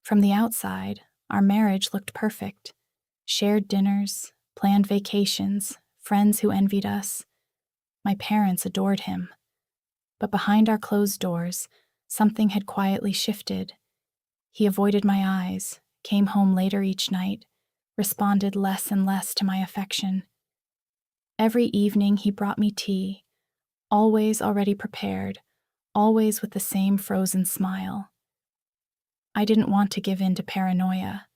From the outside, our marriage looked perfect. Shared dinners, planned vacations, friends who envied us. My parents adored him. But behind our closed doors, something had quietly shifted. He avoided my eyes, came home later each night, responded less and less to my affection. Every evening he brought me tea, always already prepared, always with the same frozen smile. I didn't want to give in to paranoia,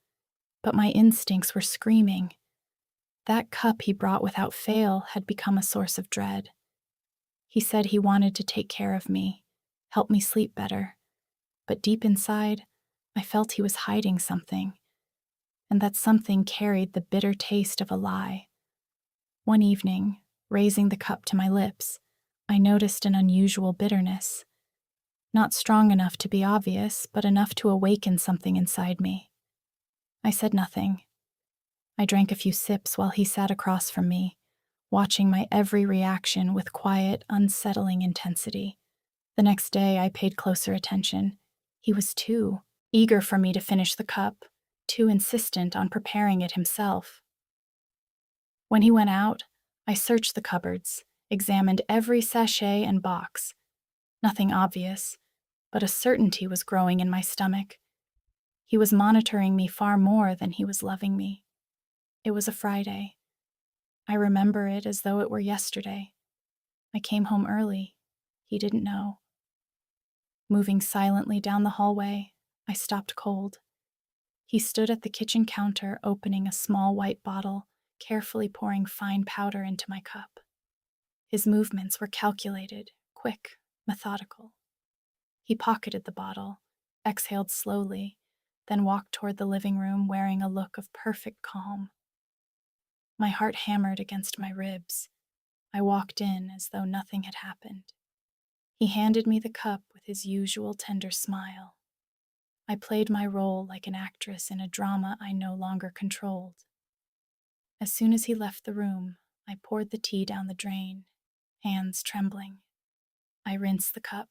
but my instincts were screaming. That cup he brought without fail had become a source of dread. He said he wanted to take care of me, help me sleep better, but deep inside, I felt he was hiding something, and that something carried the bitter taste of a lie. One evening, raising the cup to my lips, I noticed an unusual bitterness. Not strong enough to be obvious, but enough to awaken something inside me. I said nothing. I drank a few sips while he sat across from me, watching my every reaction with quiet, unsettling intensity. The next day, I paid closer attention. He was too eager for me to finish the cup, too insistent on preparing it himself. When he went out, I searched the cupboards, examined every sachet and box. Nothing obvious, but a certainty was growing in my stomach. He was monitoring me far more than he was loving me. It was a Friday. I remember it as though it were yesterday. I came home early. He didn't know. Moving silently down the hallway, I stopped cold. He stood at the kitchen counter, opening a small white bottle, carefully pouring fine powder into my cup. His movements were calculated, quick, methodical. He pocketed the bottle, exhaled slowly, then walked toward the living room wearing a look of perfect calm. My heart hammered against my ribs. I walked in as though nothing had happened. He handed me the cup with his usual tender smile. I played my role like an actress in a drama I no longer controlled. As soon as he left the room, I poured the tea down the drain, hands trembling. I rinsed the cup,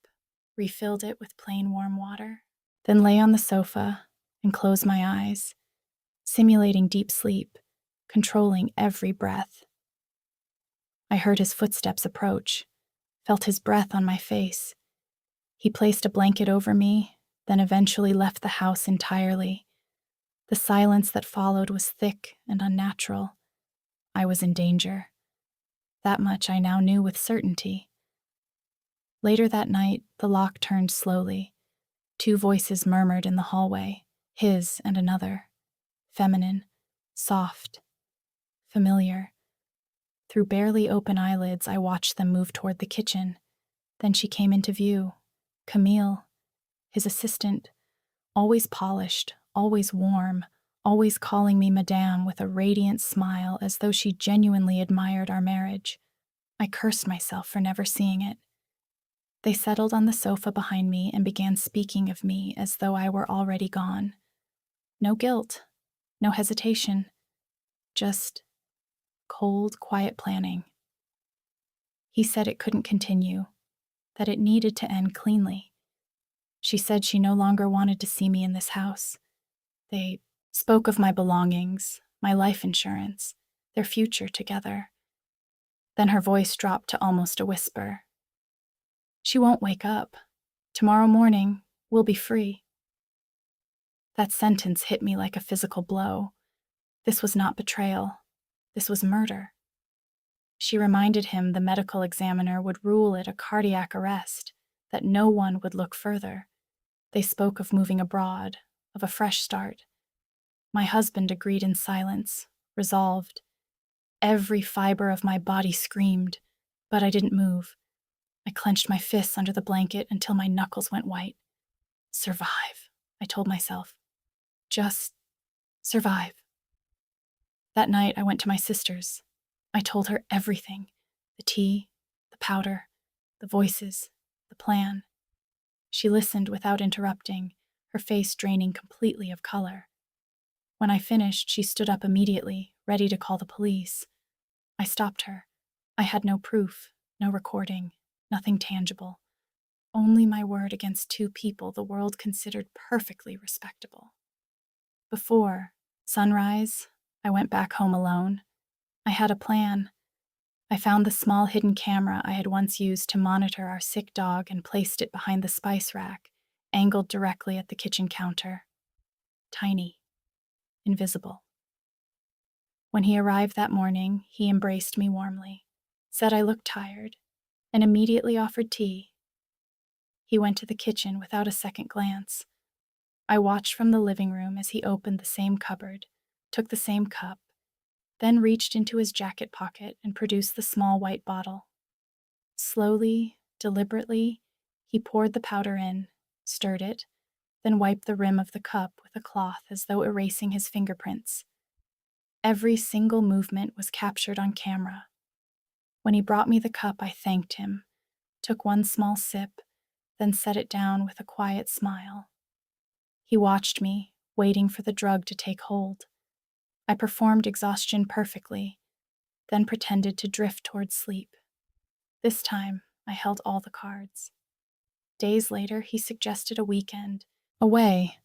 refilled it with plain warm water, then lay on the sofa and closed my eyes, simulating deep sleep, controlling every breath. I heard his footsteps approach, felt his breath on my face. He placed a blanket over me, then eventually left the house entirely. The silence that followed was thick and unnatural. I was in danger. That much I now knew with certainty. Later that night, the lock turned slowly. Two voices murmured in the hallway, his and another. Feminine, soft, familiar. Through barely open eyelids, I watched them move toward the kitchen. Then she came into view. Camille, his assistant, always polished, always warm, always calling me Madame with a radiant smile as though she genuinely admired our marriage. I cursed myself for never seeing it. They settled on the sofa behind me and began speaking of me as though I were already gone. No guilt, no hesitation, just cold, quiet planning. He said it couldn't continue, that it needed to end cleanly. She said she no longer wanted to see me in this house. They spoke of my belongings, my life insurance, their future together. Then her voice dropped to almost a whisper. She won't wake up. Tomorrow morning, we'll be free. That sentence hit me like a physical blow. This was not betrayal. This was murder. She reminded him the medical examiner would rule it a cardiac arrest, that no one would look further. They spoke of moving abroad, of a fresh start. My husband agreed in silence, resolved. Every fiber of my body screamed, but I didn't move. I clenched my fists under the blanket until my knuckles went white. Survive, I told myself. Just survive. That night, I went to my sister's. I told her everything. The tea, the powder, the voices, the plan. She listened without interrupting, her face draining completely of color. When I finished, she stood up immediately, ready to call the police. I stopped her. I had no proof, no recording, nothing tangible. Only my word against two people the world considered perfectly respectable. Before sunrise, I went back home alone. I had a plan. I found the small hidden camera I had once used to monitor our sick dog and placed it behind the spice rack, angled directly at the kitchen counter. Tiny, invisible. When he arrived that morning, he embraced me warmly, said I looked tired, and immediately offered tea. He went to the kitchen without a second glance. I watched from the living room as he opened the same cupboard, took the same cup, then reached into his jacket pocket and produced the small white bottle. Slowly, deliberately, he poured the powder in, stirred it, then wiped the rim of the cup with a cloth as though erasing his fingerprints. Every single movement was captured on camera. When he brought me the cup, I thanked him, took one small sip, then set it down with a quiet smile. He watched me, waiting for the drug to take hold. I performed exhaustion perfectly, then pretended to drift towards sleep. This time, I held all the cards. Days later, he suggested a weekend. Away.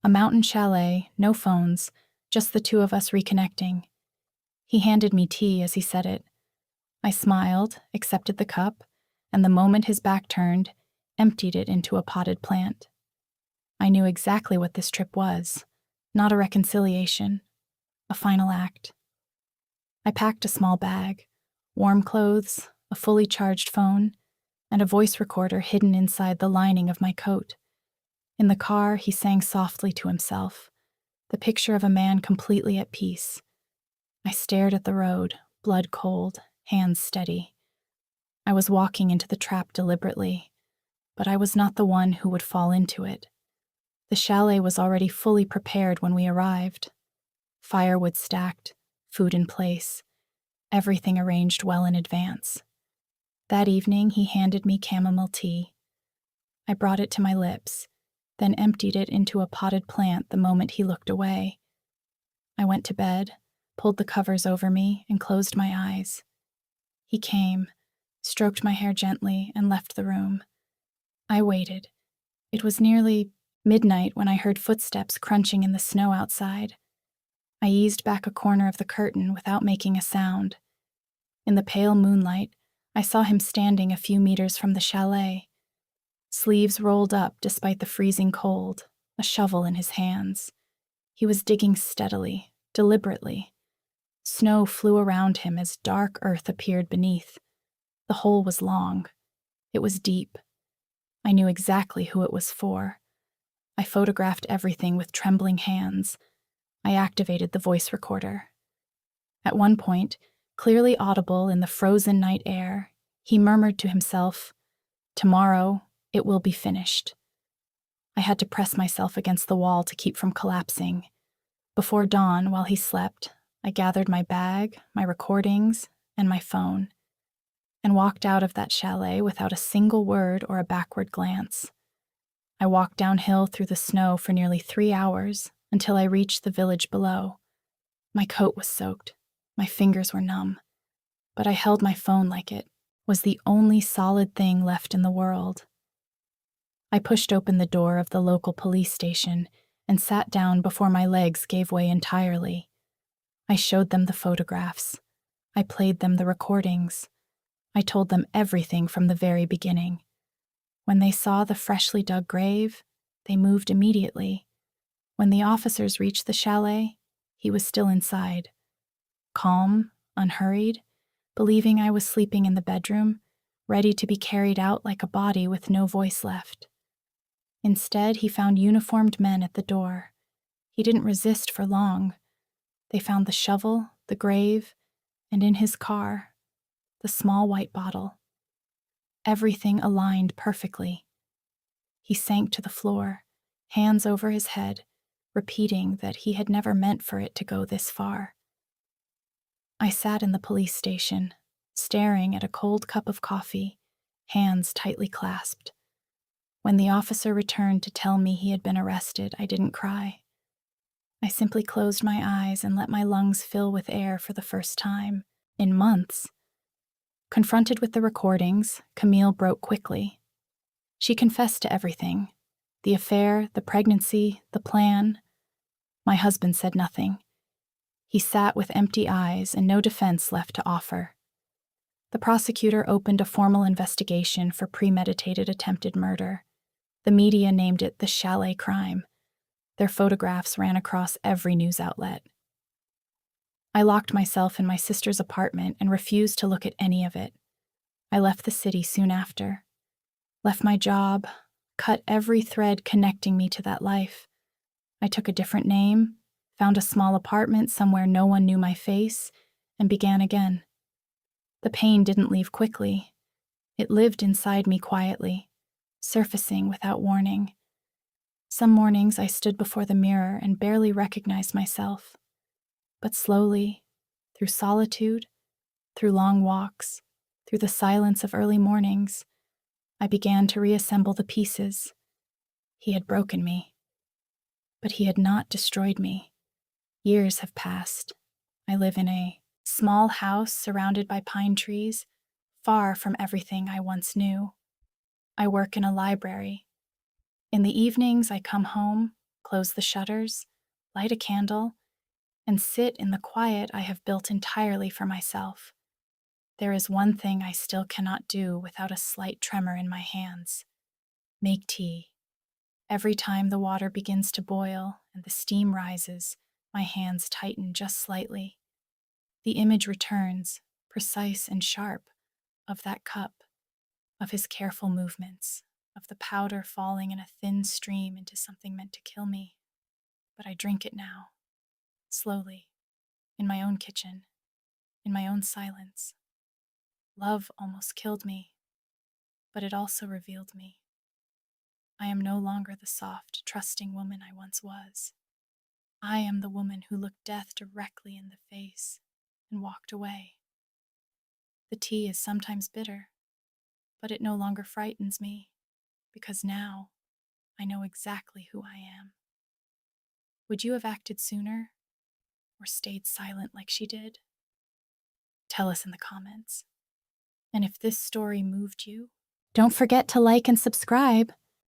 A mountain chalet, no phones, just the two of us reconnecting. He handed me tea as he said it. I smiled, accepted the cup, and the moment his back turned, emptied it into a potted plant. I knew exactly what this trip was. Not a reconciliation. A final act. I packed a small bag, warm clothes, a fully charged phone, and a voice recorder hidden inside the lining of my coat. In the car, he sang softly to himself, the picture of a man completely at peace. I stared at the road, blood cold, hands steady. I was walking into the trap deliberately, but I was not the one who would fall into it. The chalet was already fully prepared when we arrived. Firewood stacked, food in place, everything arranged well in advance. That evening, he handed me chamomile tea. I brought it to my lips, then emptied it into a potted plant the moment he looked away. I went to bed, pulled the covers over me, and closed my eyes. He came, stroked my hair gently, and left the room. I waited. It was nearly midnight when I heard footsteps crunching in the snow outside. I eased back a corner of the curtain without making a sound. In the pale moonlight, I saw him standing a few meters from the chalet. Sleeves rolled up despite the freezing cold, a shovel in his hands. He was digging steadily, deliberately. Snow flew around him as dark earth appeared beneath. The hole was long. It was deep. I knew exactly who it was for. I photographed everything with trembling hands. I activated the voice recorder. At one point, clearly audible in the frozen night air, he murmured to himself, "Tomorrow, it will be finished." I had to press myself against the wall to keep from collapsing. Before dawn, while he slept, I gathered my bag, my recordings, and my phone, and walked out of that chalet without a single word or a backward glance. I walked downhill through the snow for nearly 3 hours until I reached the village below. My coat was soaked, my fingers were numb, but I held my phone like it was the only solid thing left in the world. I pushed open the door of the local police station and sat down before my legs gave way entirely. I showed them the photographs. I played them the recordings. I told them everything from the very beginning. When they saw the freshly dug grave, they moved immediately. When the officers reached the chalet, he was still inside. Calm, unhurried, believing I was sleeping in the bedroom, ready to be carried out like a body with no voice left. Instead, he found uniformed men at the door. He didn't resist for long. They found the shovel, the grave, and in his car, the small white bottle. Everything aligned perfectly. He sank to the floor, hands over his head, repeating that he had never meant for it to go this far. I sat in the police station, staring at a cold cup of coffee, hands tightly clasped. When the officer returned to tell me he had been arrested, I didn't cry. I simply closed my eyes and let my lungs fill with air for the first time in months. Confronted with the recordings, Camille broke quickly. She confessed to everything: the affair, the pregnancy, the plan. My husband said nothing. He sat with empty eyes and no defense left to offer. The prosecutor opened a formal investigation for premeditated attempted murder. The media named it the chalet crime. Their photographs ran across every news outlet. I locked myself in my sister's apartment and refused to look at any of it. I left the city soon after. Left my job, cut every thread connecting me to that life. I took a different name, found a small apartment somewhere no one knew my face, and began again. The pain didn't leave quickly. It lived inside me quietly, surfacing without warning. Some mornings I stood before the mirror and barely recognized myself. But slowly, through solitude, through long walks, through the silence of early mornings, I began to reassemble the pieces. He had broken me, but he had not destroyed me. Years have passed. I live in a small house surrounded by pine trees, far from everything I once knew. I work in a library. In the evenings, I come home, close the shutters, light a candle, and sit in the quiet I have built entirely for myself. There is one thing I still cannot do without a slight tremor in my hands: make tea. Every time the water begins to boil and the steam rises, my hands tighten just slightly. The image returns, precise and sharp, of that cup, of his careful movements, of the powder falling in a thin stream into something meant to kill me. But I drink it now, slowly, in my own kitchen, in my own silence. Love almost killed me, but it also revealed me. I am no longer the soft, trusting woman I once was. I am the woman who looked death directly in the face and walked away. The tea is sometimes bitter, but it no longer frightens me, because now I know exactly who I am. Would you have acted sooner, or stayed silent like she did? Tell us in the comments. And if this story moved you, don't forget to like and subscribe.